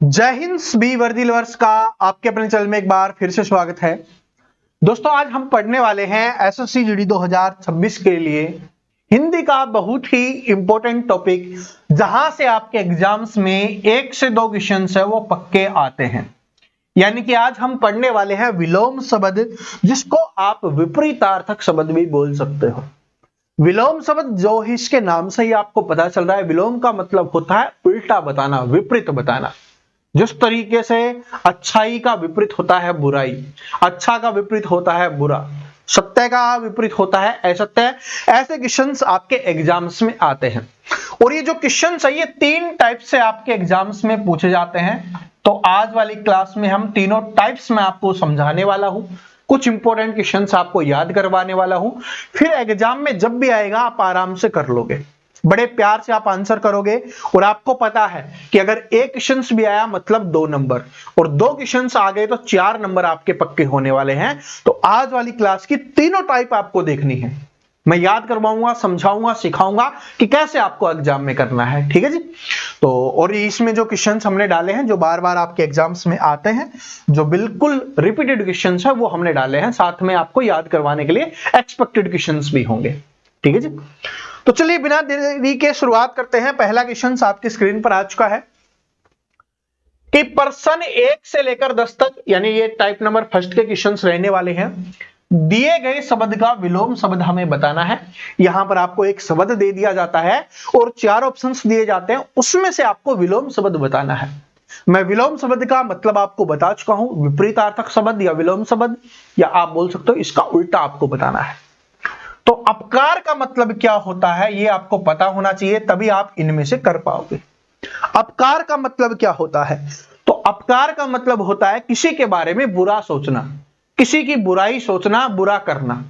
जय Hind be worthy lovers का आपके अपने चैनल में एक बार फिर से स्वागत है। दोस्तों आज हम पढ़ने वाले हैं एसएससी जीडी 2026 के लिए हिंदी का बहुत ही इंपॉर्टेंट टॉपिक, जहां से आपके एग्जाम्स में 1 से 2 क्वेश्चन है वो पक्के आते हैं। यानी कि आज हम पढ़ने वाले हैं विलोम शब्द, जिसको आप विपरीतार्थक शब्द भी बोल सकते हो। विलोम शब्द जो इसके नाम से ही आपको पता चल रहा है, विलोम का मतलब होता है उल्टा बताना, विपरीत बताना। जिस तरीके से अच्छाई का विपरीत होता है बुराई, अच्छा का विपरीत होता है बुरा, सत्य का विपरीत होता है असत्य, ऐसे क्वेश्चंस आपके एग्जाम्स में आते हैं। और ये जो क्वेश्चंस है ये 3 टाइप से आपके एग्जाम्स में पूछे जाते हैं। तो आज वाली क्लास में हम तीनों टाइप्स में आपको समझाने वाला हूं, कुछ इंपॉर्टेंट क्वेश्चंस आपको याद करवाने वाला हूं, फिर एग्जाम में जब भी आएगा आप आराम से कर लोगे, बड़े प्यार से आप आंसर करोगे। और आपको पता है कि अगर एक क्वेश्चन भी आया मतलब 2 नंबर, और 2 क्वेश्चन आ गए तो 4 नंबर आपके पक्के होने वाले हैं। तो आज वाली क्लास की तीनों टाइप आपको देखनी है, मैं याद करवाऊंगा, समझाऊंगा, सिखाऊंगा कि कैसे आपको एग्जाम में करना है। ठीक है जी। तो और इसमें जो क्वेश्चंस हमने डाले हैं, जो बार बार आपके एग्जाम्स में आते हैं, जो बिल्कुल रिपीटेड क्वेश्चंस है वो हमने डाले हैं, साथ में आपको याद करवाने के लिए एक्सपेक्टेड क्वेश्चंस भी होंगे। ठीक है जी। तो चलिए बिना देरी के शुरुआत करते हैं। पहला क्वेश्चन आपकी स्क्रीन पर आ चुका है कि पर्सन 1 से लेकर 10 तक, यानी ये टाइप नंबर फर्स्ट के क्वेश्चंस रहने वाले हैं। दिए गए शब्द का विलोम शब्द हमें बताना है। यहां पर आपको एक शब्द दे दिया जाता है और 4 ऑप्शंस दिए जाते हैं, उसमें से आपको विलोम शब्द बताना है। मैं विलोम शब्द का मतलब आपको बता चुका हूं, विपरीतार्थक शब्द या विलोम शब्द, या आप बोल सकते हो इसका उल्टा आपको बताना है। तो अपकार का मतलब क्या होता है ये आपको पता होना चाहिए, तभी आप इनमें से कर पाओगे। अपकार का मतलब क्या होता है? तो अपकार का मतलब होता है किसी के बारे में बुरा सोचना, किसी की बुराई सोचना, बुरा करना।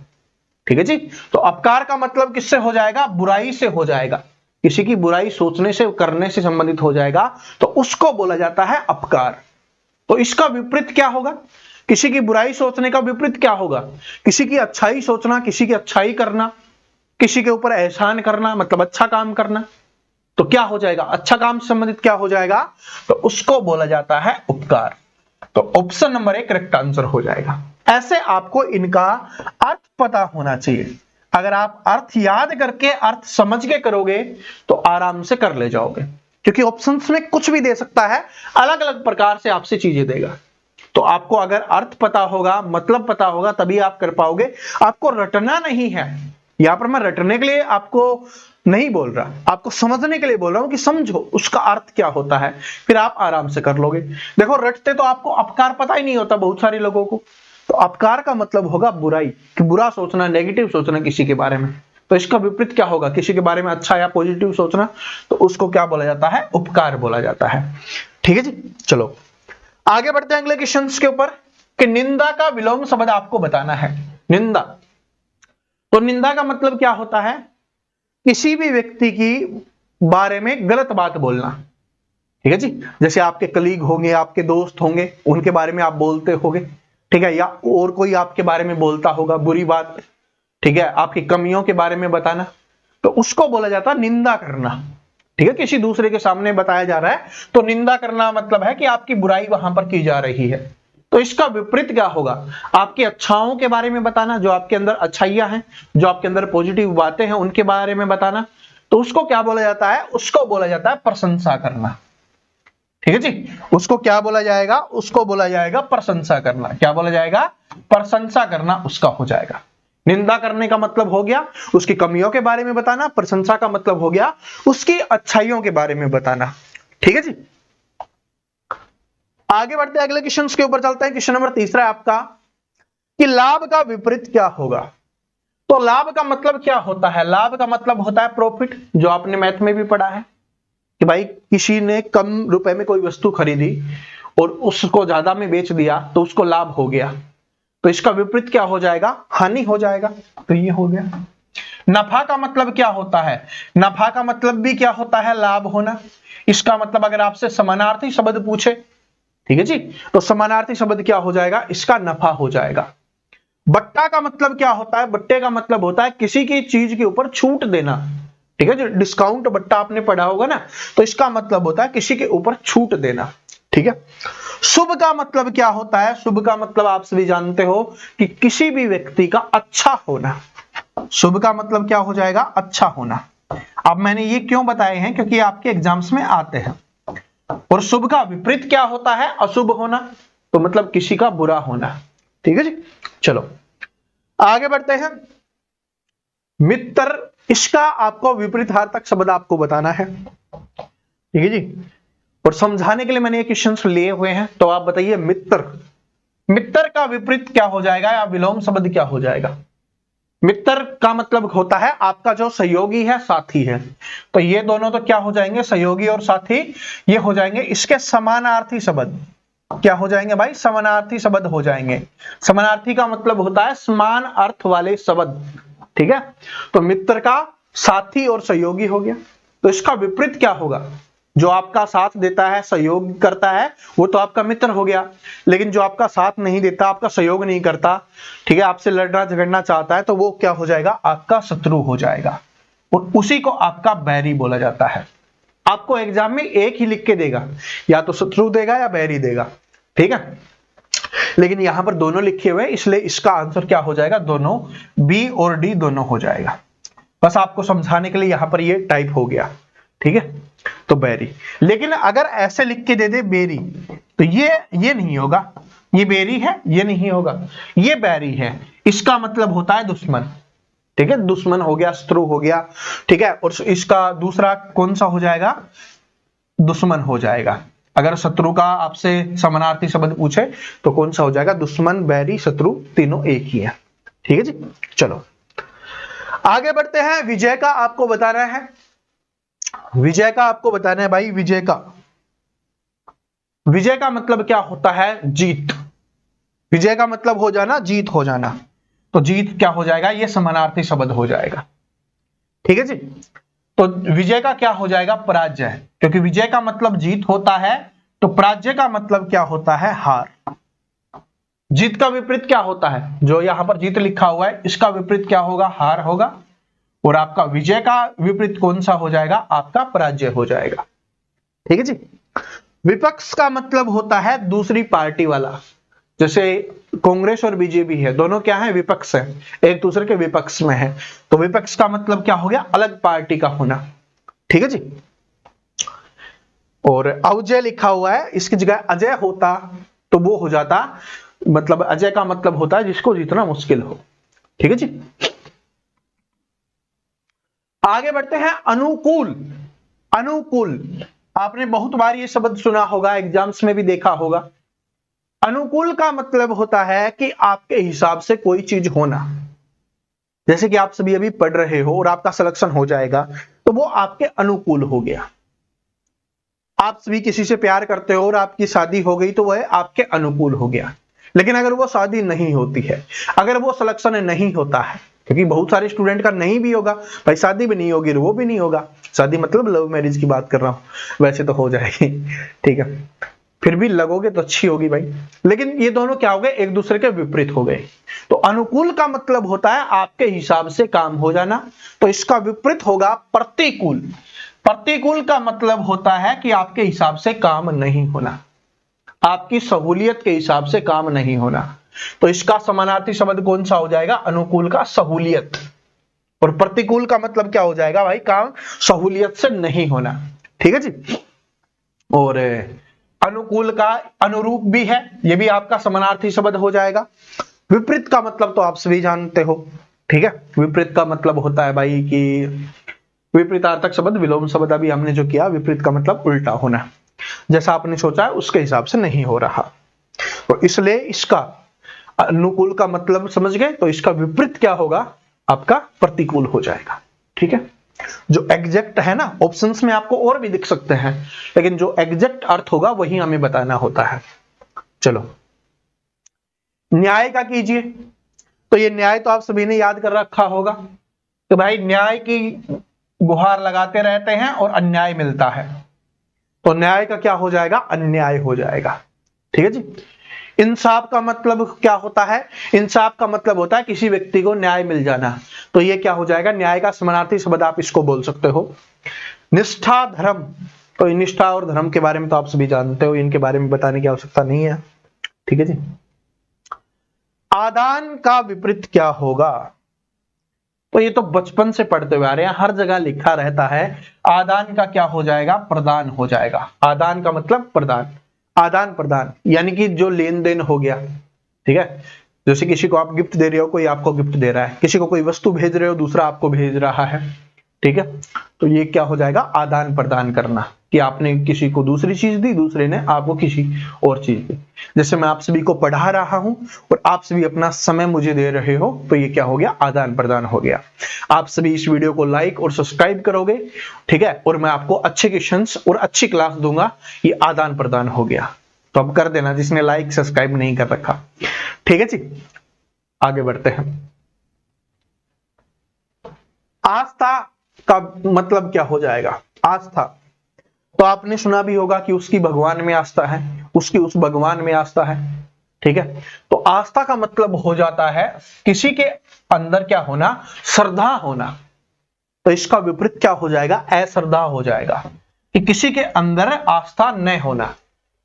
ठीक है जी। तो अपकार का मतलब किससे हो जाएगा? बुराई से हो जाएगा, किसी की बुराई सोचने से, करने से संबंधित हो जाएगा, तो उसको बोला जाता है अपकार। तो इसका विपरीत क्या होगा? किसी की बुराई सोचने का विपरीत क्या होगा? किसी की अच्छाई सोचना, किसी की अच्छाई करना, किसी के ऊपर एहसान करना, मतलब अच्छा काम करना। तो क्या हो जाएगा? अच्छा काम से संबंधित क्या हो जाएगा? तो उसको बोला जाता है उपकार। तो ऑप्शन नंबर 1 करेक्ट आंसर हो जाएगा। ऐसे आपको इनका अर्थ पता होना चाहिए। अगर आप अर्थ याद करके, अर्थ समझ के करोगे तो आराम से कर ले जाओगे, क्योंकि ऑप्शंस में कुछ भी दे सकता है, अलग अलग प्रकार से आपसे चीजें देगा। तो आपको अगर अर्थ पता होगा, मतलब पता होगा, तभी आप कर पाओगे। आपको रटना नहीं है, यहां पर मैं रटने के लिए आपको नहीं बोल रहा, आपको समझने के लिए बोल रहा हूं कि समझो उसका अर्थ क्या होता है, फिर आप आराम से कर लोगे। देखो रटते तो आपको अपकार पता ही नहीं होता बहुत सारे लोगों को। तो अपकार का मतलब होगा बुराई, कि बुरा सोचना, नेगेटिव सोचना किसी के बारे में। तो इसका विपरीत क्या होगा? किसी के बारे में अच्छा या पॉजिटिव सोचना, तो उसको क्या बोला जाता है? उपकार बोला जाता है। ठीक है जी। चलो आगे बढ़ते हैं अगले क्वेश्चन के ऊपर कि निंदा का विलोम शब्द आपको बताना है। निंदा, तो निंदा का मतलब क्या होता है? किसी भी व्यक्ति की बारे में गलत बात बोलना। ठीक है जी। जैसे आपके कलीग होंगे, आपके दोस्त होंगे, उनके बारे में आप बोलते होंगे, ठीक है, या और कोई आपके बारे में बोलता होगा बुरी बात, ठीक है, आपकी कमियों के बारे में बताना, तो उसको बोला जाता है निंदा करना। ठीक है, किसी दूसरे के सामने बताया जा रहा है तो निंदा करना मतलब है कि आपकी बुराई वहां पर की जा रही है। तो इसका विपरीत क्या होगा? आपकी अच्छाओं के बारे में बताना, जो आपके अंदर अच्छाइयां हैं, जो आपके अंदर पॉजिटिव बातें हैं, उनके बारे में बताना, तो उसको क्या बोला जाता है? उसको बोला जाता है प्रशंसा करना। ठीक है जी। उसको क्या बोला जाएगा? उसको बोला जाएगा प्रशंसा करना। क्या बोला जाएगा? प्रशंसा करना उसका हो जाएगा। निंदा करने का मतलब हो गया उसकी कमियों के बारे में बताना, प्रशंसा का मतलब हो गया उसकी अच्छाइयों के बारे में बताना। ठीक है जी। आगे बढ़ते हैं अगले क्वेश्चन के ऊपर चलते हैं। क्वेश्चन नंबर 3 है आपका कि लाभ का विपरीत क्या होगा? तो लाभ का मतलब क्या होता है? लाभ का मतलब होता है प्रॉफिट, जो आपने मैथ में भी पढ़ा है कि भाई किसी ने कम रुपए में कोई वस्तु खरीदी और उसको ज्यादा में बेच दिया तो उसको लाभ हो गया। तो इसका विपरीत क्या हो जाएगा? हानि हो जाएगा। तो ये हो गया। नफा का मतलब क्या होता है? नफा का मतलब भी क्या होता है? लाभ होना। इसका मतलब अगर आपसे समानार्थी शब्द पूछे, ठीक है जी, तो समानार्थी शब्द क्या हो जाएगा? इसका नफा हो जाएगा। बट्टा का मतलब क्या होता है? बट्टे का मतलब होता है किसी की चीज के ऊपर छूट देना। ठीक है जी। डिस्काउंट बट्टा आपने पढ़ा होगा ना, तो इसका मतलब होता है किसी के ऊपर छूट देना। ठीक है। शुभ का मतलब क्या होता है? शुभ का मतलब आप सभी जानते हो कि किसी भी व्यक्ति का अच्छा होना। शुभ का मतलब क्या हो जाएगा? अच्छा होना। अब मैंने ये क्यों बताए हैं? क्योंकि आपके एग्जाम्स में आते हैं। और शुभ का विपरीत क्या होता है? अशुभ होना। तो मतलब किसी का बुरा होना। ठीक है जी। चलो आगे बढ़ते हैं। मित्र, इसका आपको विपरीतार्थक शब्द आपको बताना है। ठीक है जी। और समझाने के लिए मैंने ये क्वेश्चंस लिए हुए हैं, तो आप बताइए मित्र, मित्र का विपरीत क्या हो जाएगा या विलोम शब्द क्या हो जाएगा? मित्र का मतलब होता है आपका जो सहयोगी है, साथी है। तो ये दोनों तो क्या हो जाएंगे? सहयोगी और साथी ये हो जाएंगे इसके समानार्थी शब्द। क्या हो जाएंगे भाई? समानार्थी शब्द हो जाएंगे। समानार्थी का मतलब होता है समान अर्थ वाले शब्द। ठीक है। तो मित्र का साथी और सहयोगी हो गया। तो इसका विपरीत क्या होगा? जो आपका साथ देता है, सहयोग करता है, वो तो आपका मित्र हो गया। लेकिन जो आपका साथ नहीं देता, आपका सहयोग नहीं करता, ठीक है, आपसे लड़ना झगड़ना चाहता है, तो वो क्या हो जाएगा? आपका शत्रु हो जाएगा। और उसी को आपका बैरी बोला जाता है। आपको एग्जाम में एक ही लिख के देगा, या तो शत्रु देगा या बैरी देगा। ठीक है। लेकिन यहां पर दोनों लिखे हुए, इसलिए इसका आंसर क्या हो जाएगा? दोनों, बी और डी दोनों हो जाएगा। बस आपको समझाने के लिए यहां पर ये टाइप हो गया। ठीक है। तो बैरी। लेकिन अगर ऐसे लिख के दे दे बेरी, तो ये नहीं होगा। ये बेरी है, ये नहीं होगा। ये बैरी है, इसका मतलब होता है दुश्मन। ठीक है। दुश्मन हो गया, शत्रु हो गया। ठीक है। और इसका दूसरा कौन सा हो जाएगा? दुश्मन हो जाएगा। अगर शत्रु का आपसे समानार्थी शब्द पूछे तो कौन सा हो जाएगा? दुश्मन, बैरी, शत्रु, तीनों एक ही है। ठीक है जी। चलो आगे बढ़ते हैं। विजय का आपको बताना है। विजय का आपको बताना है भाई। विजय का, विजय का मतलब क्या होता है? जीत। विजय का मतलब हो जाना, जीत हो जाना। तो जीत क्या हो जाएगा? ये समानार्थी शब्द हो जाएगा। ठीक है जी। तो विजय का क्या हो जाएगा? पराजय। क्योंकि विजय का मतलब जीत होता है, तो पराजय का मतलब क्या होता है? हार। जीत का विपरीत क्या होता है? जो यहां पर जीत लिखा हुआ है, इसका विपरीत क्या होगा? हार होगा। और आपका विजय का विपरीत कौन सा हो जाएगा? आपका पराजय हो जाएगा। ठीक है जी। विपक्ष का मतलब होता है दूसरी पार्टी वाला। जैसे कांग्रेस और बीजेपी है, दोनों क्या है? विपक्ष है, एक दूसरे के विपक्ष में है। तो विपक्ष का मतलब क्या हो गया? अलग पार्टी का होना। ठीक है जी। और अवजय लिखा हुआ है, इसकी जगह अजय होता तो वो हो जाता, मतलब अजय का मतलब होता है जिसको जीतना मुश्किल हो। ठीक है जी। आगे बढ़ते हैं। अनुकूल। अनुकूल, आपने बहुत बार ये शब्द सुना होगा, एग्जाम्स में भी देखा होगा। अनुकूल का मतलब होता है कि आपके हिसाब से कोई चीज होना। जैसे कि आप सभी अभी पढ़ रहे हो और आपका सिलेक्शन हो जाएगा, तो वो आपके अनुकूल हो गया। आप सभी किसी से प्यार करते हो और आपकी शादी हो गई, तो वह आपके अनुकूल हो गया। लेकिन अगर वो शादी नहीं होती है, अगर वो सिलेक्शन नहीं होता है, क्योंकि बहुत सारे स्टूडेंट का नहीं भी होगा भाई, शादी भी नहीं होगी, वो भी नहीं होगा। शादी मतलब लव मैरिज की बात कर रहा हूं, वैसे तो हो जाएगी। ठीक है। फिर भी लगोगे तो अच्छी होगी भाई। लेकिन ये दोनों क्या हो गए? एक दूसरे के विपरीत हो गए। तो अनुकूल का मतलब होता है आपके हिसाब से काम हो जाना। तो इसका विपरीत होगा प्रतिकूल। प्रतिकूल का मतलब होता है कि आपके हिसाब से काम नहीं होना, आपकी सहूलियत के हिसाब से काम नहीं होना। तो इसका समानार्थी शब्द कौन सा हो जाएगा? अनुकूल का सहूलियत। और प्रतिकूल का मतलब क्या हो जाएगा भाई? काम सहूलियत से नहीं होना। ठीक है जी। और अनुकूल का अनुरूप भी है, यह भी आपका समानार्थी शब्द हो जाएगा। विपरीत का मतलब तो आप सभी जानते हो। ठीक है। विपरीत का मतलब होता है भाई कि विपरीतार्थक शब्द, विलोम शब्द अभी हमने जो किया, विपरीत का मतलब उल्टा होना, जैसा आपने सोचा है उसके हिसाब से नहीं हो रहा। तो इसलिए इसका अनुकूल का मतलब समझ गए, तो इसका विपरीत क्या होगा? आपका प्रतिकूल हो जाएगा। ठीक है। जो एग्जैक्ट है ना, ऑप्शंस में आपको और भी दिख सकते हैं, लेकिन जो एग्जैक्ट अर्थ होगा वही हमें बताना होता है। चलो न्याय का कीजिए। तो ये न्याय तो आप सभी ने याद कर रखा होगा कि भाई न्याय की गुहार लगाते रहते हैं और अन्याय मिलता है, तो न्याय का क्या हो जाएगा? अन्याय हो जाएगा। ठीक है जी। इंसाफ का मतलब क्या होता है? इंसाफ का मतलब होता है किसी व्यक्ति को न्याय मिल जाना। तो ये क्या हो जाएगा? न्याय का समानार्थी शब्द आप इसको बोल सकते हो। निष्ठा, धर्म, तो निष्ठा और धर्म के बारे में तो आप सभी जानते हो, इनके बारे में बताने की आवश्यकता नहीं है। ठीक है जी। आदान का विपरीत क्या होगा? तो ये तो बचपन से पढ़ते हुए आ रहे हैं, हर जगह लिखा रहता है। आदान का क्या हो जाएगा? प्रदान हो जाएगा। आदान का मतलब प्रदान, आदान प्रदान यानी कि जो लेन देन हो गया। ठीक है, जैसे किसी को आप गिफ्ट दे रहे हो, कोई आपको गिफ्ट दे रहा है, किसी को कोई वस्तु भेज रहे हो, दूसरा आपको भेज रहा है। ठीक है, तो ये क्या हो जाएगा? आदान प्रदान करना, कि आपने किसी को दूसरी चीज दी, दूसरे ने आपको किसी और चीज दी। जैसे मैं आप सभी को पढ़ा रहा हूं और आप सभी अपना समय मुझे दे रहे हो, तो ये क्या हो गया? आदान प्रदान हो गया। आप सभी इस वीडियो को लाइक और सब्सक्राइब करोगे, ठीक है, और मैं आपको अच्छे क्वेश्चंस और अच्छी क्लास दूंगा, ये आदान प्रदान हो गया। तो अब कर देना जिसने लाइक सब्सक्राइब नहीं कर रखा। ठीक है जी, आगे बढ़ते हैं। आस्था का मतलब क्या हो जाएगा? आस्था तो आपने सुना भी होगा कि उसकी भगवान में आस्था है, उसकी उस भगवान में आस्था है। ठीक है, तो आस्था का मतलब हो जाता है किसी के अंदर क्या होना? श्रद्धा होना। तो इसका विपरीत क्या हो जाएगा? अश्रद्धा हो जाएगा, कि किसी के अंदर आस्था न होना,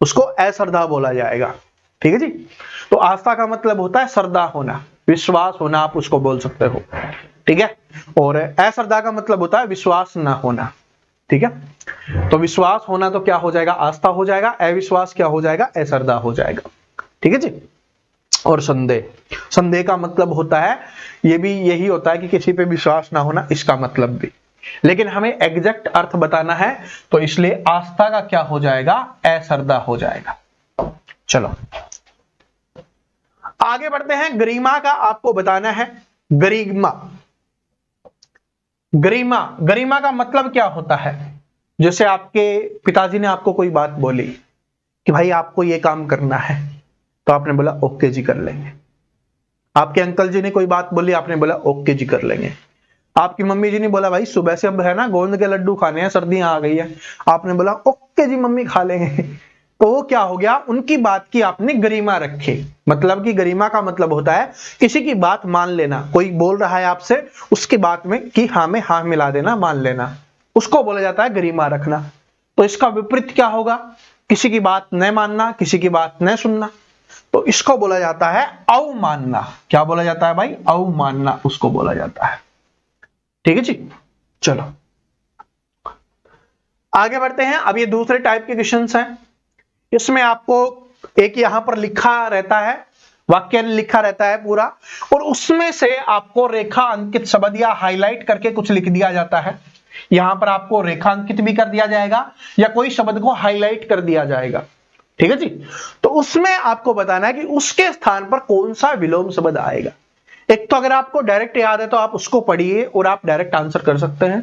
उसको अश्रद्धा बोला जाएगा। ठीक है जी। तो आस्था का मतलब होता है श्रद्धा होना, विश्वास होना, आप उसको बोल सकते हो। ठीक है, और अश्रद्धा का मतलब होता है विश्वास न होना। ठीक है, तो विश्वास होना तो क्या हो जाएगा? आस्था हो जाएगा। अविश्वास क्या हो जाएगा? अश्रद्धा हो जाएगा। ठीक है जी। और संदेह, संदेह का मतलब होता है, ये भी यही होता है कि किसी पे विश्वास ना होना, इसका मतलब भी। लेकिन हमें एग्जैक्ट अर्थ बताना है, तो इसलिए आस्था का क्या हो जाएगा? अश्रद्धा हो जाएगा। चलो आगे बढ़ते हैं। गरिमा का आपको बताना है। गरिमा, गरिमा, गरिमा का मतलब क्या होता है? जैसे आपके पिताजी ने आपको कोई बात बोली कि भाई आपको ये काम करना है, तो आपने बोला ओके जी कर लेंगे। आपके अंकल जी ने कोई बात बोली, आपने बोला ओके जी कर लेंगे। आपकी मम्मी जी ने बोला भाई सुबह से अब है ना गोंद के लड्डू खाने हैं, सर्दियां आ गई है, आपने बोला ओके जी मम्मी खा लेंगे। तो वो क्या हो गया? उनकी बात की आपने गरिमा रखी। मतलब कि गरिमा का मतलब होता है किसी की बात मान लेना। कोई बोल रहा है आपसे, उसकी बात में कि हाँ में हाँ मिला देना, मान लेना, उसको बोला जाता है गरिमा रखना। तो इसका विपरीत क्या होगा? किसी की बात न मानना, किसी की बात न सुनना, तो इसको बोला जाता है अवमानना। क्या बोला जाता है भाई? अवमानना उसको बोला जाता है। ठीक है जी। चलो आगे बढ़ते हैं। अब ये दूसरे टाइप के क्वेश्चंस हैं। इसमें आपको एक यहां पर लिखा रहता है, वाक्य लिखा रहता है पूरा, और उसमें से आपको रेखा अंकित शब्द या हाईलाइट करके कुछ लिख दिया जाता है। यहां पर आपको रेखा अंकित भी कर दिया जाएगा या कोई शब्द को हाईलाइट कर दिया जाएगा। ठीक है जी। तो उसमें आपको बताना है कि उसके स्थान पर कौन सा विलोम शब्द आएगा। एक तो अगर आपको डायरेक्ट याद है तो आप उसको पढ़िए और आप डायरेक्ट आंसर कर सकते हैं।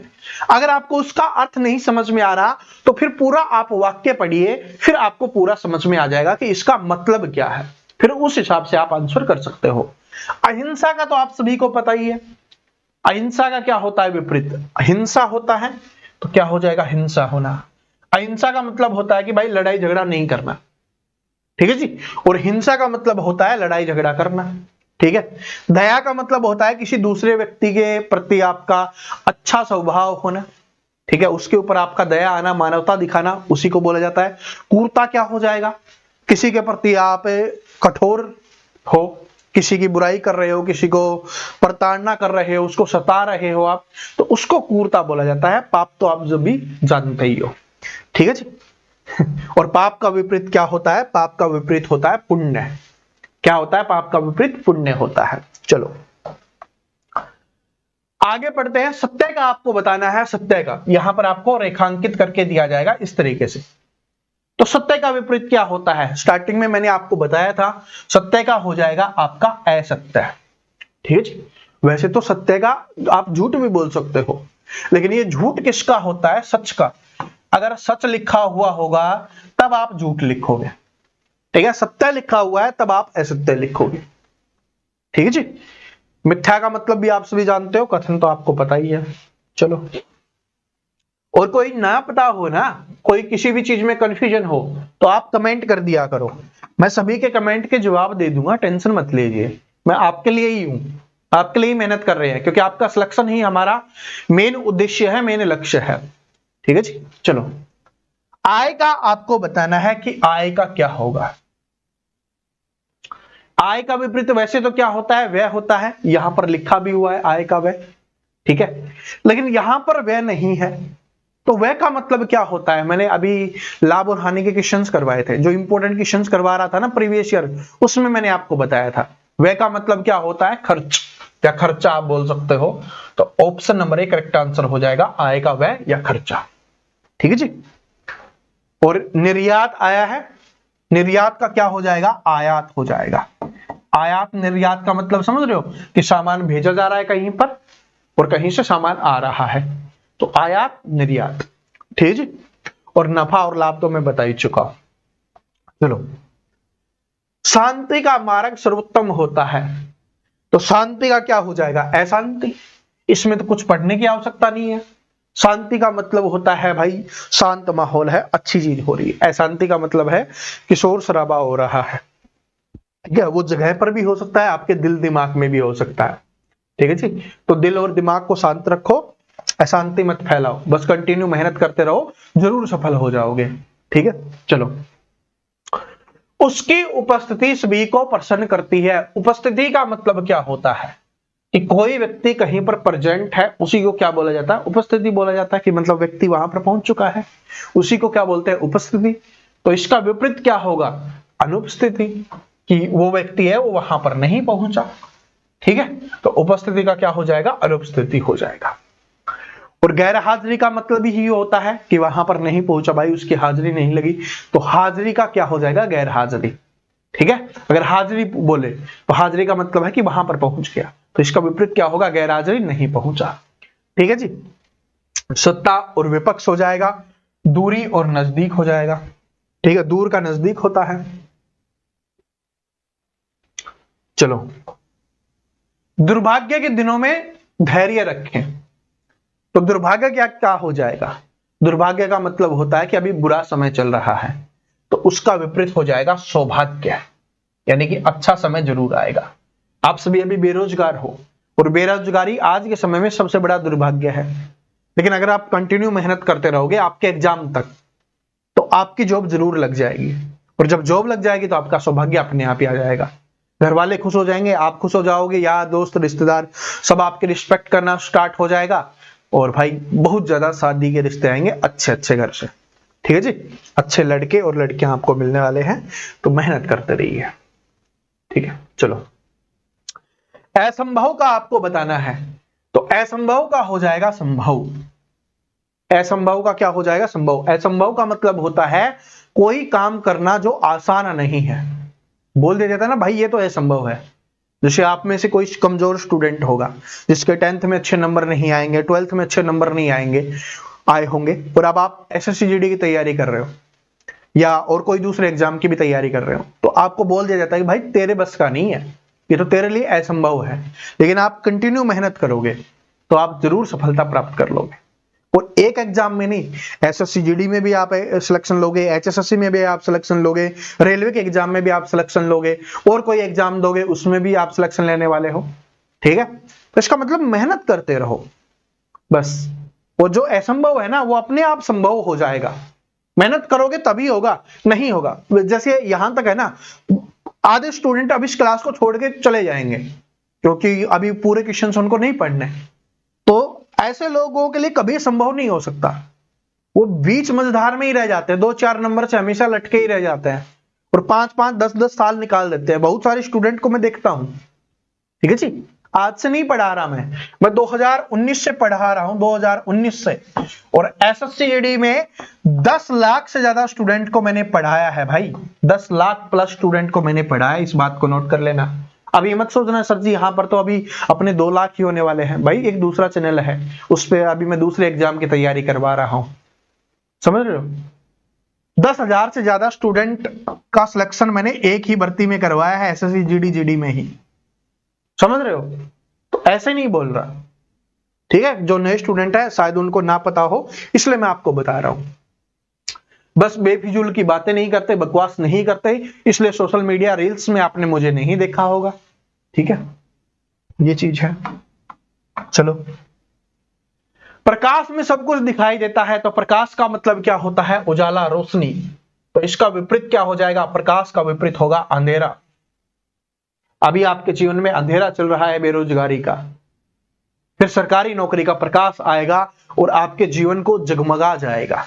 अगर आपको उसका अर्थ नहीं समझ में आ रहा तो फिर पूरा आप वाक्य पढ़िए, फिर आपको पूरा समझ में आ जाएगा कि इसका मतलब क्या है, फिर उस हिसाब से आप आंसर कर सकते हो। अहिंसा का तो आप सभी को पता ही है। अहिंसा का क्या होता है विपरीत? हिंसा होता है, तो क्या हो जाएगा? हिंसा होना। अहिंसा का मतलब होता है कि भाई लड़ाई झगड़ा नहीं करना। ठीक है जी। और हिंसा का मतलब होता है लड़ाई झगड़ा करना। ठीक है। दया का मतलब होता है किसी दूसरे व्यक्ति के प्रति आपका अच्छा स्वभाव होना। ठीक है, उसके ऊपर आपका दया आना, मानवता दिखाना, उसी को बोला जाता है। क्रूरता क्या हो जाएगा? किसी के प्रति आप कठोर हो, किसी की बुराई कर रहे हो, किसी को प्रताड़ना कर रहे हो, उसको सता रहे हो आप, तो उसको क्रूरता बोला जाता है। पाप तो आप जब भी जानते ही हो। ठीक है जी। और पाप का विपरीत क्या होता है? पाप का विपरीत होता है पुण्य। क्या होता है? पाप का विपरीत पुण्य होता है। चलो आगे पढ़ते हैं। सत्य का आपको बताना है। सत्य का यहां पर आपको रेखांकित करके दिया जाएगा इस तरीके से। तो सत्य का विपरीत क्या होता है? स्टार्टिंग में मैंने आपको बताया था, सत्य का हो जाएगा आपका असत्य। ठीक है जी। वैसे तो सत्य का आप झूठ भी बोल सकते हो, लेकिन ये झूठ किसका होता है? सच का। अगर सच लिखा हुआ होगा तब आप झूठ लिखोगे। ठीक है, सत्य लिखा हुआ है तब आप असत्य लिखोगे। ठीक है जी। मिथ्या का मतलब भी आप सभी जानते हो, कथन तो आपको पता ही है। चलो, और कोई ना पता हो ना, कोई किसी भी चीज में कंफ्यूजन हो, तो आप कमेंट कर दिया करो। मैं सभी के कमेंट के जवाब दे दूंगा, टेंशन मत लीजिए। मैं आपके लिए ही हूं, आपके लिए ही मेहनत कर रहे हैं, क्योंकि आपका सिलेक्शन ही हमारा मेन उद्देश्य है, मेन लक्ष्य है। ठीक है जी। चलो आय का आपको बताना है कि आय का क्या होगा। आय का विपरीत वैसे तो क्या होता है, व्यय होता है, यहां पर लिखा भी हुआ है आय का व्यय, ठीक है, लेकिन यहां पर व्यय नहीं है। तो व्यय का मतलब क्या होता है, मैंने अभी लाभ और हानि के क्वेश्चंस करवाए थे, जो इंपॉर्टेंट क्वेश्चंस करवा रहा था ना प्रीवियस ईयर, उसमें मैंने आपको बताया था व्यय का मतलब क्या होता है, खर्च या खर्चा आप बोल सकते हो। तो option number A correct answer हो जाएगा, आय का व्यय या खर्चा, ठीक है जी। और निर्यात आया है, निर्यात का क्या हो जाएगा, आयात हो जाएगा। आयात निर्यात का मतलब समझ रहे हो कि सामान भेजा जा रहा है कहीं पर और कहीं से सामान आ रहा है, तो आयात निर्यात, ठीक है जी। और नफा और लाभ तो मैं बता ही चुका हूं। चलो, शांति का मार्ग सर्वोत्तम होता है, तो शांति का क्या हो जाएगा, अशांति। इसमें तो कुछ पढ़ने की आवश्यकता नहीं है। शांति का मतलब होता है भाई शांत माहौल है, अच्छी चीज हो रही है। अशांति का मतलब है कि शोर शराबा हो रहा है, ठीक है, वो जगह पर भी हो सकता है, आपके दिल दिमाग में भी हो सकता है, ठीक है जी। तो दिल और दिमाग को शांत रखो, अशांति मत फैलाओ, बस कंटिन्यू मेहनत करते रहो, जरूर सफल हो जाओगे, ठीक है। चलो, उसकी उपस्थिति सभी को प्रसन्न करती है। उपस्थिति का मतलब क्या होता है कि कोई व्यक्ति कहीं पर प्रेजेंट है, उसी को क्या बोला जाता है, उपस्थिति बोला जाता है, कि मतलब व्यक्ति वहां पर पहुंच चुका है, उसी को क्या बोलते हैं, उपस्थिति। तो इसका विपरीत क्या होगा, अनुपस्थिति, कि वो व्यक्ति है वो वहां पर नहीं पहुंचा, ठीक है। तो उपस्थिति का क्या हो जाएगा, अनुपस्थिति हो जाएगा। और गैर हाजिरी का मतलब ही होता है कि वहां पर नहीं पहुंचा भाई, उसकी हाजिरी नहीं लगी, तो हाजिरी का क्या हो जाएगा, गैर हाजिरी, ठीक है। अगर हाजिरी बोले तो हाजिरी का मतलब है कि वहां पर पहुंच गया, तो इसका विपरीत क्या होगा, गैर हाजिरी, नहीं पहुंचा, ठीक है जी। सत्ता और विपक्ष हो जाएगा, दूरी और नजदीक हो जाएगा, ठीक है, दूर का नजदीक होता है। चलो, दुर्भाग्य के दिनों में धैर्य रखें, तो दुर्भाग्य क्या क्या हो जाएगा, दुर्भाग्य का मतलब होता है कि अभी बुरा समय चल रहा है, तो उसका विपरीत हो जाएगा सौभाग्य, यानी कि अच्छा समय जरूर आएगा। आप सभी अभी बेरोजगार हो, और बेरोजगारी आज के समय में सबसे बड़ा दुर्भाग्य है, लेकिन अगर आप कंटिन्यू मेहनत करते रहोगे आपके एग्जाम तक, तो आपकी जॉब जरूर लग जाएगी, और जब जॉब लग जाएगी तो आपका सौभाग्य अपने आप ही आ जाएगा। घर वाले खुश हो जाएंगे, आप खुश हो जाओगे, यार दोस्त रिश्तेदार सब आपके रिस्पेक्ट करना स्टार्ट हो जाएगा, और भाई बहुत ज्यादा शादी के रिश्ते आएंगे अच्छे अच्छे घर से, ठीक है जी। अच्छे लड़के और लड़कियां आपको मिलने वाले हैं, तो मेहनत करते रहिए, ठीक है। चलो, असंभव का आपको बताना है, तो असंभव का हो जाएगा संभव। असंभव का क्या हो जाएगा, संभव। असंभव का मतलब होता है कोई काम करना जो आसान नहीं है, बोल दिया जाता है ना भाई ये तो असंभव है। जैसे आप में से कोई कमजोर स्टूडेंट होगा जिसके 10th में अच्छे नंबर नहीं आएंगे, 12th में अच्छे नंबर नहीं आए होंगे, और अब आप एसएससी जीडी की तैयारी कर रहे हो या और कोई दूसरे एग्जाम की भी तैयारी कर रहे हो, तो आपको बोल दिया जाता है कि भाई तेरे बस का नहीं है, ये तो तेरे लिए असंभव है, लेकिन आप कंटिन्यू मेहनत करोगे तो आप जरूर सफलता प्राप्त कर लोगे। और एक एग्जाम में नहीं, एसएससी जीडी में भी आप सिलेक्शन लोगे, एचएसएससी में भी आप सिलेक्शन लोगे, रेलवे के एग्जाम में भी आप सिलेक्शन लोगे, और कोई एग्जाम दोगे उसमें भी आप सिलेक्शन लेने वाले हो, ठीक है। तो इसका मतलब मेहनत करते रहो बस, वो जो असंभव है ना वो अपने आप संभव हो जाएगा। मेहनत करोगे तभी होगा, नहीं होगा। जैसे यहां तक है ना, आधे स्टूडेंट अब इस क्लास को छोड़ के चले जाएंगे क्योंकि अभी पूरे क्वेश्चंस उनको नहीं पढ़ने, तो ऐसे लोगों के लिए कभी संभव नहीं हो सकता, वो बीच मझधार में ही रह जाते हैं, 2-4 नंबर से हमेशा लटके ही रह जाते हैं, और 5-5 10-10 साल निकाल देते हैं। बहुत सारे स्टूडेंट को मैं देखता हूं, ठीक है जी। आज से नहीं पढ़ा रहा मैं 2019 से पढ़ा रहा हूं, 2019 से, और एसएससी जीडी में 10 लाख से ज्यादा स्टूडेंट को मैंने पढ़ाया है भाई, 10 लाख प्लस स्टूडेंट को मैंने पढ़ाया, इस बात को नोट कर लेना। अभी मत सोचना सर जी यहाँ पर तो अभी अपने 2 लाख ही होने वाले हैं, भाई एक दूसरा चैनल है उस पर अभी मैं दूसरे एग्जाम की तैयारी करवा रहा हूं, समझ रहे हो। 10,000 से ज्यादा स्टूडेंट का सिलेक्शन मैंने एक ही भर्ती में करवाया है, एसएससी जीडी में ही, समझ रहे हो। तो ऐसे नहीं बोल रहा, ठीक है। जो नए स्टूडेंट है शायद उनको ना पता हो, इसलिए मैं आपको बता रहा हूं। बस बेफिजूल की बातें नहीं करते, बकवास नहीं करते, इसलिए सोशल मीडिया रील्स में आपने मुझे नहीं देखा होगा, ठीक है, ये चीज है। चलो, प्रकाश में सब कुछ दिखाई देता है, तो प्रकाश का मतलब क्या होता है? उजाला, रोशनी। तो इसका विपरीत क्या हो जाएगा? प्रकाश का विपरीत होगा अंधेरा। अभी आपके जीवन में अंधेरा चल रहा है बेरोजगारी का, फिर सरकारी नौकरी का प्रकाश आएगा और आपके जीवन को जगमगा जाएगा।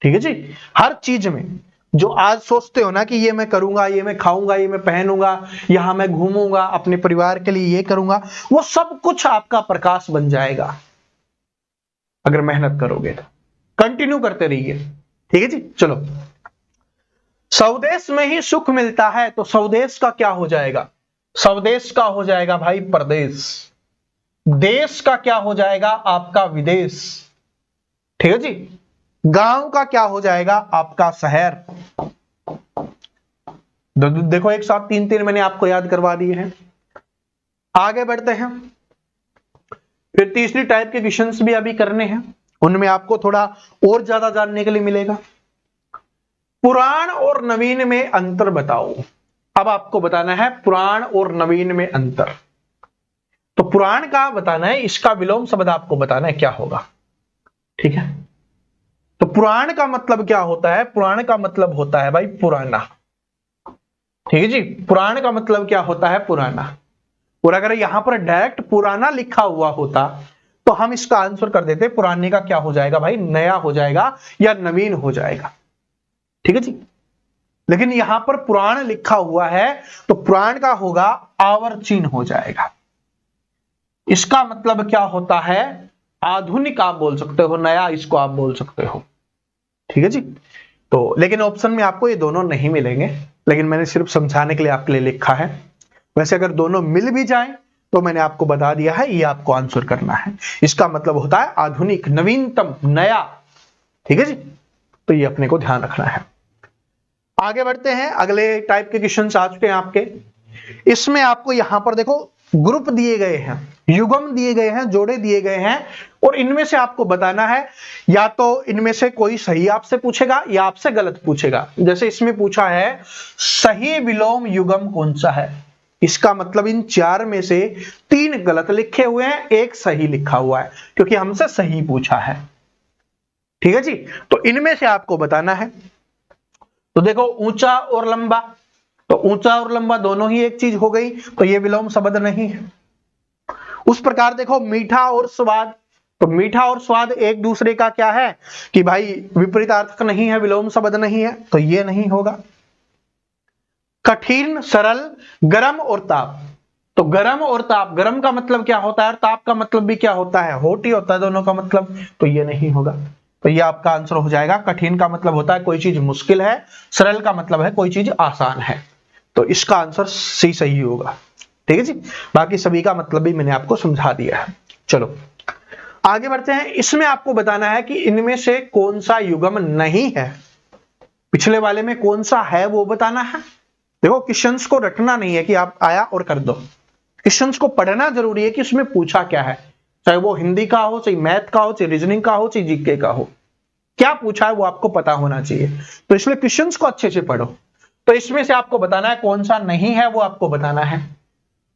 ठीक है जी। हर चीज में जो आज सोचते हो ना कि ये मैं करूंगा, ये मैं खाऊंगा, ये मैं पहनूंगा, यहां मैं घूमूंगा, अपने परिवार के लिए ये करूंगा, वो सब कुछ आपका प्रकाश बन जाएगा अगर मेहनत करोगे तो। कंटिन्यू करते रहिए। ठीक है जी। चलो, स्वदेश में ही सुख मिलता है, तो स्वदेश का क्या हो जाएगा? स्वदेश का हो जाएगा भाई परदेश। देश का क्या हो जाएगा? आपका विदेश। ठीक है जी। गांव का क्या हो जाएगा? आपका शहर। देखो एक साथ तीन तीन मैंने आपको याद करवा दिए हैं। आगे बढ़ते हैं, फिर तीसरी टाइप के क्वेश्चंस भी अभी करने हैं, उनमें आपको थोड़ा और ज्यादा जानने के लिए मिलेगा। पुराण और नवीन में अंतर बताओ। अब आपको बताना है पुराण और नवीन में अंतर। तो पुराण का बताना है, इसका विलोम शब्द आपको बताना है क्या होगा। ठीक है। तो पुराण का मतलब क्या होता है? पुराण का मतलब होता है भाई पुराना। ठीक है जी। पुराण का मतलब क्या होता है? पुराना। और अगर यहां पर डायरेक्ट पुराना लिखा हुआ होता तो हम इसका आंसर कर देते, पुराने का क्या हो जाएगा भाई? नया हो जाएगा या नवीन हो जाएगा। ठीक है जी। लेकिन यहां पर पुराण लिखा हुआ है तो पुराण का होगा आवर्चीन हो जाएगा। इसका मतलब क्या होता है? आधुनिक आप बोल सकते हो, नया इसको आप बोल सकते हो। ठीक है जी। तो लेकिन ऑप्शन में आपको ये दोनों नहीं मिलेंगे, लेकिन मैंने सिर्फ समझाने के लिए आपके लिए लिखा है। वैसे अगर दोनों मिल भी जाएं तो मैंने आपको बता दिया है, ये आपको आंसर करना है। इसका मतलब होता है आधुनिक, नवीनतम, नया। ठीक है जी। तो ये अपने को ध्यान रखना है। आगे बढ़ते हैं, अगले टाइप के क्वेश्चंस आ चुके हैं आपके। इसमें आपको यहां पर देखो ग्रुप दिए गए हैं, युग्म दिए गए हैं, जोड़े दिए गए हैं, और इनमें से आपको बताना है, या तो इनमें से कोई सही आपसे पूछेगा या आपसे गलत पूछेगा। जैसे इसमें पूछा है सही विलोम युग्म कौन सा है, इसका मतलब इन चार में से तीन गलत लिखे हुए हैं, एक सही लिखा हुआ है, क्योंकि हमसे सही पूछा है। ठीक है जी। तो इनमें से आपको बताना है। तो देखो ऊंचा और लंबा, तो ऊंचा और लंबा दोनों ही एक चीज हो गई, तो ये विलोम शब्द नहीं है। उस प्रकार देखो मीठा और स्वाद, तो मीठा और स्वाद एक दूसरे का क्या है कि भाई विपरीतार्थक नहीं है, विलोम शब्द नहीं है, तो ये नहीं होगा। कठिन, सरल, गरम और ताप, तो गरम और ताप, गरम का मतलब क्या होता है और ताप का मतलब भी क्या होता है? हॉट ही होता है दोनों का मतलब, तो ये नहीं होगा। तो ये आपका आंसर हो जाएगा। कठिन का मतलब होता है कोई चीज मुश्किल है, सरल का मतलब है कोई चीज आसान है, तो इसका आंसर सी सही होगा। ठीक है जी। बाकी सभी का मतलब भी मैंने आपको समझा दिया है। चलो आगे बढ़ते हैं। इसमें आपको बताना है कि इनमें से कौन सा युग्म नहीं है, पिछले वाले में कौन सा है वो बताना है। देखो क्वेश्चंस को रटना नहीं है कि आप आया और कर दो, क्वेश्चंस को पढ़ना जरूरी है कि उसमें पूछा क्या है, चाहे वो हिंदी का हो, चाहे मैथ का हो, चाहे रीजनिंग का हो, चाहे जीके का हो, क्या पूछा है वो आपको पता होना चाहिए। तो इसलिए क्वेश्चंस को अच्छे से पढ़ो। तो इसमें से आपको बताना है कौन सा नहीं है, वो आपको बताना है।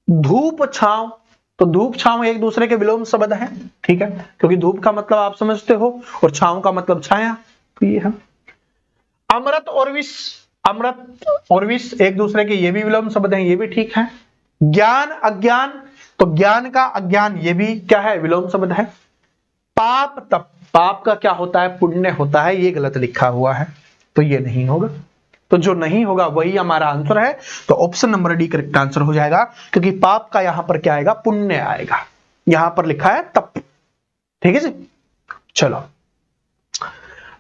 धूप छांव, तो धूप छांव एक दूसरे के विलोम शब्द है। ठीक है, क्योंकि धूप का मतलब आप समझते हो और छांव का मतलब छाया, तो ये है। अमृत और विष, अमृत और विष एक दूसरे के ये भी विलोम शब्द हैं, ये भी ठीक है। ज्ञान अज्ञान, तो ज्ञान का अज्ञान ये भी क्या है? विलोम शब्द है। पाप तप, पाप का क्या होता है? पुण्य होता है, ये गलत लिखा हुआ है, तो ये नहीं होगा। तो जो नहीं होगा वही हमारा आंसर है, तो option number D correct answer हो जाएगा, क्योंकि पाप का यहां पर क्या आएगा? पुण्य आएगा। यहां पर लिखा है तप। ठीक है जी। चलो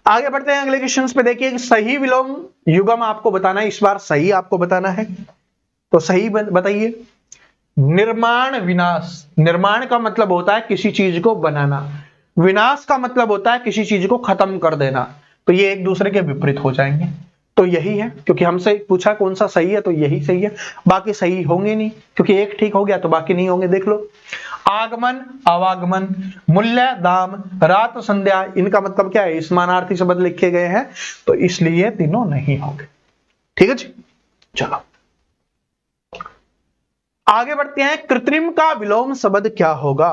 आगे बढ़ते हैं अगले क्वेश्चन पे। देखिए सही विलोम युग्म आपको बताना है, इस बार सही आपको बताना है, तो सही बताइए। निर्माण विनाश, निर्माण का मतलब होता है किसी चीज को बनाना, विनाश का मतलब होता है किसी चीज को खत्म कर देना, तो ये एक दूसरे के विपरीत हो जाएंगे, तो यही है। क्योंकि हमसे पूछा कौन सा सही है, तो यही सही है, बाकी सही होंगे नहीं, क्योंकि एक ठीक हो गया तो बाकी नहीं होंगे। देख लो आगमन, आवागमन, मूल्य, दाम, रात, संध्या, इनका मतलब क्या है? समानार्थी शब्द लिखे गए हैं, तो इसलिए तीनों नहीं होंगे। ठीक है जी। चलो आगे बढ़ते हैं। कृत्रिम का विलोम शब्द क्या होगा?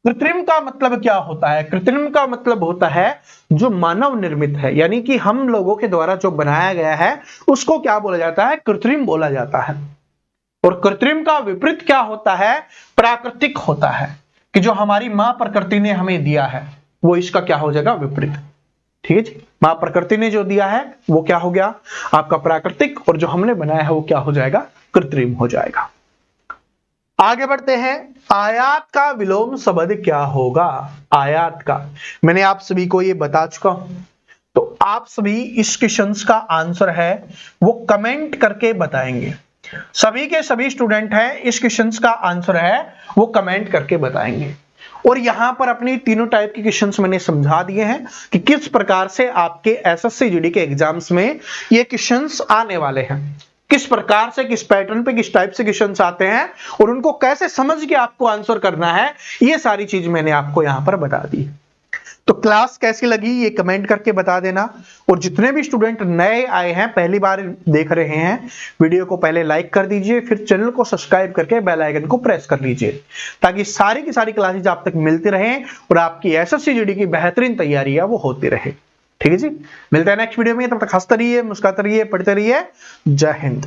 कृत्रिम का मतलब क्या होता है? कृत्रिम का मतलब होता है जो मानव निर्मित है, यानी कि हम लोगों के द्वारा जो बनाया गया है उसको क्या बोला जाता है? कृत्रिम बोला जाता है। और कृत्रिम का विपरीत क्या होता है? प्राकृतिक होता है, कि जो हमारी मां प्रकृति ने हमें दिया है वो इसका क्या हो जाएगा? विपरीत। ठीक है जी, मां प्रकृति ने जो दिया है वो क्या हो गया? आपका प्राकृतिक, और जो हमने बनाया है वो क्या हो जाएगा? कृत्रिम हो जाएगा। आगे बढ़ते हैं। आयात का विलोम शब्द क्या होगा? आयात का मैंने आप सभी को ये बता चुका हूं, तो आप सभी इस क्वेश्चन का आंसर है वो कमेंट करके बताएंगे। सभी के सभी स्टूडेंट हैं, इस क्वेश्चन का आंसर है वो कमेंट करके बताएंगे। और यहां पर अपनी तीनों टाइप के क्वेश्चंस मैंने समझा दिए हैं कि किस प्रकार से आपके एसएससी जीडी के एग्जाम्स में ये क्वेश्चंस आने वाले हैं, किस प्रकार से, किस पैटर्न पे, किस टाइप से क्वेश्चंस आते हैं और उनको कैसे समझ के आपको आंसर करना है, ये सारी चीज मैंने आपको यहां पर बता दी। तो क्लास कैसी लगी ये कमेंट करके बता देना। और जितने भी स्टूडेंट नए आए हैं, पहली बार देख रहे हैं, वीडियो को पहले लाइक कर दीजिए, फिर चैनल को सब्सक्राइब करके बेल आइकन को प्रेस कर लीजिए, ताकि सारी की सारी क्लासेज आप तक मिलती रहें और आपकी एसएससी जीडी की बेहतरीन तैयारी है वो होती रहे। ठीक है जी, मिलते हैं नेक्स्ट वीडियो में, तब तक हंसते रहिए, मुस्कुराते रहिए, पढ़ते रहिए। जय हिंद।